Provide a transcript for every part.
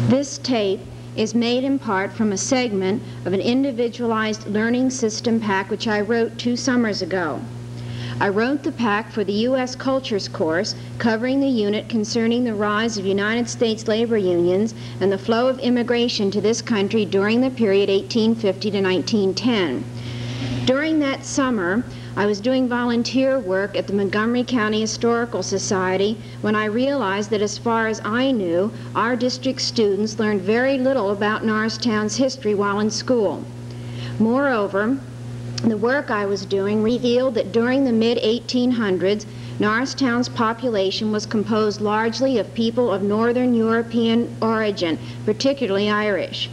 This tape is made in part from a segment of an individualized learning system pack which I wrote 2 summers ago. I wrote the pack for the U.S. Cultures course covering the unit concerning the rise of United States labor unions and the flow of immigration to this country during the period 1850 to 1910. During that summer, I was doing volunteer work at the Montgomery County Historical Society when I realized that as far as I knew, our district students learned very little about Norristown's history while in school. Moreover, the work I was doing revealed that during the mid-1800s, Norristown's population was composed largely of people of Northern European origin, particularly Irish.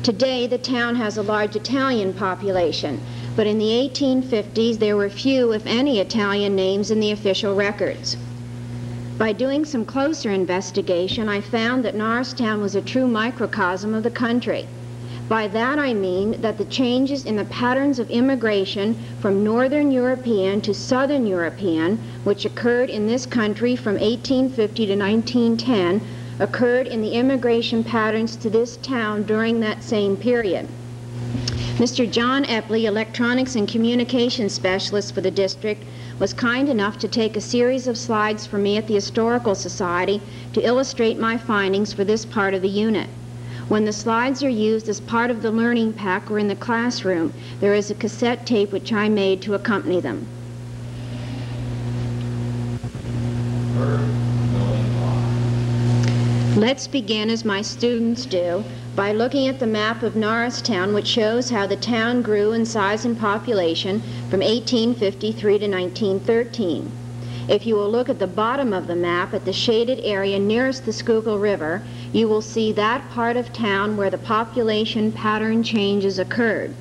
Today, the town has a large Italian population, but in the 1850s there were few, if any, Italian names in the official records. By doing some closer investigation, I found that Norristown was a true microcosm of the country. By that I mean that the changes in the patterns of immigration from Northern European to Southern European, which occurred in this country from 1850 to 1910, occurred in the immigration patterns to this town during that same period. Mr. John Epley, Electronics and Communications Specialist for the district, was kind enough to take a series of slides for me at the Historical Society to illustrate my findings for this part of the unit. When the slides are used as part of the learning pack or in the classroom, there is a cassette tape which I made to accompany them. Let's begin, as my students do, by looking at the map of Norristown, which shows how the town grew in size and population from 1853 to 1913. If you will look at the bottom of the map at the shaded area nearest the Schuylkill River, you will see that part of town where the population pattern changes occurred.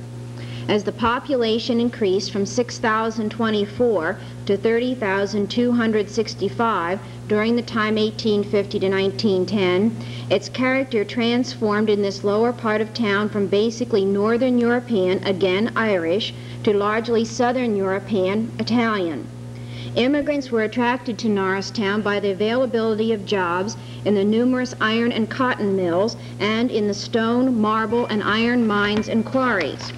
As the population increased from 6,024 to 30,265 during the time 1850 to 1910, its character transformed in this lower part of town from basically Northern European, again Irish, to largely Southern European, Italian. Immigrants were attracted to Norristown by the availability of jobs in the numerous iron and cotton mills and in the stone, marble, and iron mines and quarries.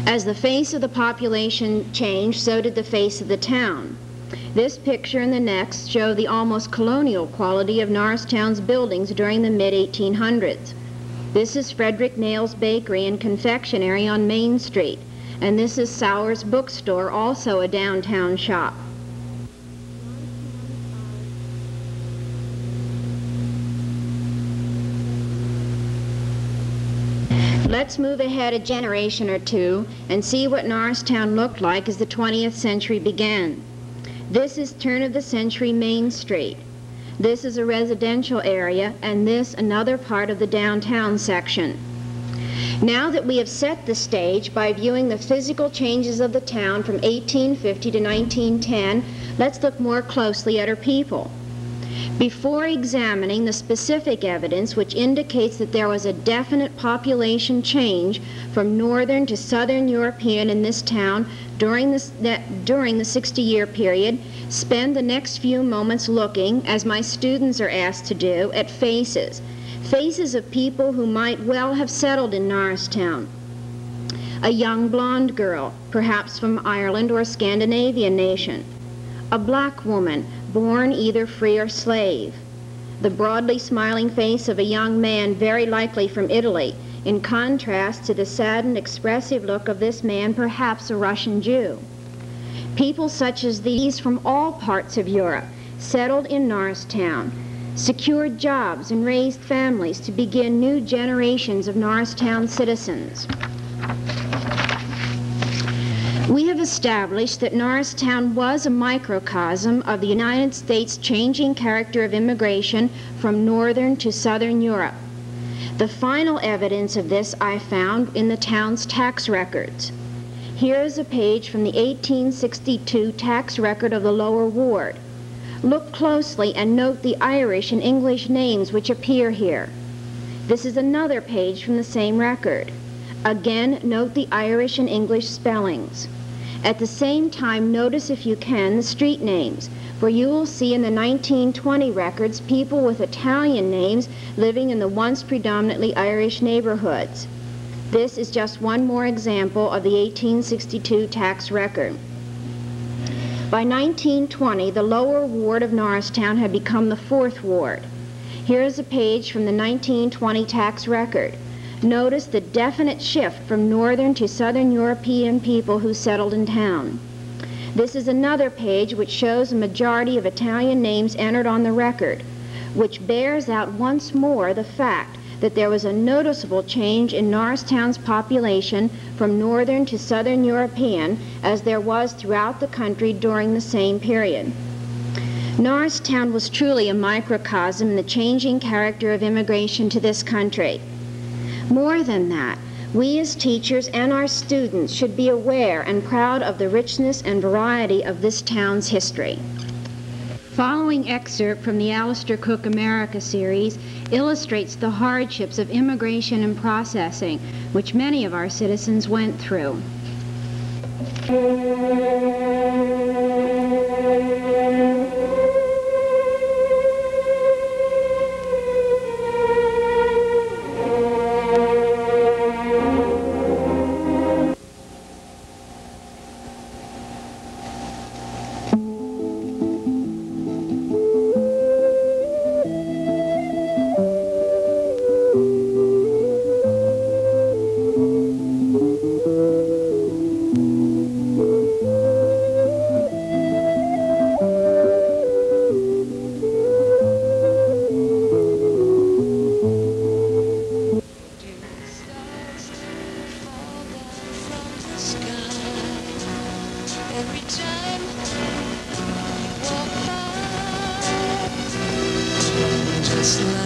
As the face of the population changed, so did the face of the town. This picture and the next show the almost colonial quality of Norristown's buildings during the mid-1800s. This is Frederick Nail's Bakery and Confectionery on Main Street, and this is Sauer's Bookstore, also a downtown shop. Let's move ahead a generation or two and see what Norristown looked like as the 20th century began. This is turn-of-the-century Main Street. This is a residential area, and this another part of the downtown section. Now that we have set the stage by viewing the physical changes of the town from 1850 to 1910, let's look more closely at her people. Before examining the specific evidence which indicates that there was a definite population change from Northern to Southern European in this town during the 60-year period, spend the next few moments looking, as my students are asked to do, at faces. Faces of people who might well have settled in Norristown. A young blonde girl, perhaps from Ireland or a Scandinavian nation. A black woman, born either free or slave. The broadly smiling face of a young man, very likely from Italy, in contrast to the saddened, expressive look of this man, perhaps a Russian Jew. People such as these from all parts of Europe settled in Norristown, secured jobs and raised families to begin new generations of Norristown citizens. We have established that Norristown was a microcosm of the United States' changing character of immigration from Northern to Southern Europe. The final evidence of this I found in the town's tax records. Here is a page from the 1862 tax record of the Lower Ward. Look closely and note the Irish and English names which appear here. This is another page from the same record. Again, note the Irish and English spellings. At the same time, notice, if you can, the street names, for you will see in the 1920 records people with Italian names living in the once predominantly Irish neighborhoods. This is just one more example of the 1862 tax record. By 1920, the lower ward of Norristown had become the 4th ward. Here is a page from the 1920 tax record. Notice the definite shift from northern to southern European people who settled in town. This is another page which shows a majority of Italian names entered on the record, which bears out once more the fact that there was a noticeable change in Norristown's population from northern to southern European, as there was throughout the country during the same period. Norristown was truly a microcosm in the changing character of immigration to this country. More than that, we as teachers and our students should be aware and proud of the richness and variety of this town's history. Following excerpt from the Alistair Cook America series illustrates the hardships of immigration and processing, which many of our citizens went through. Just like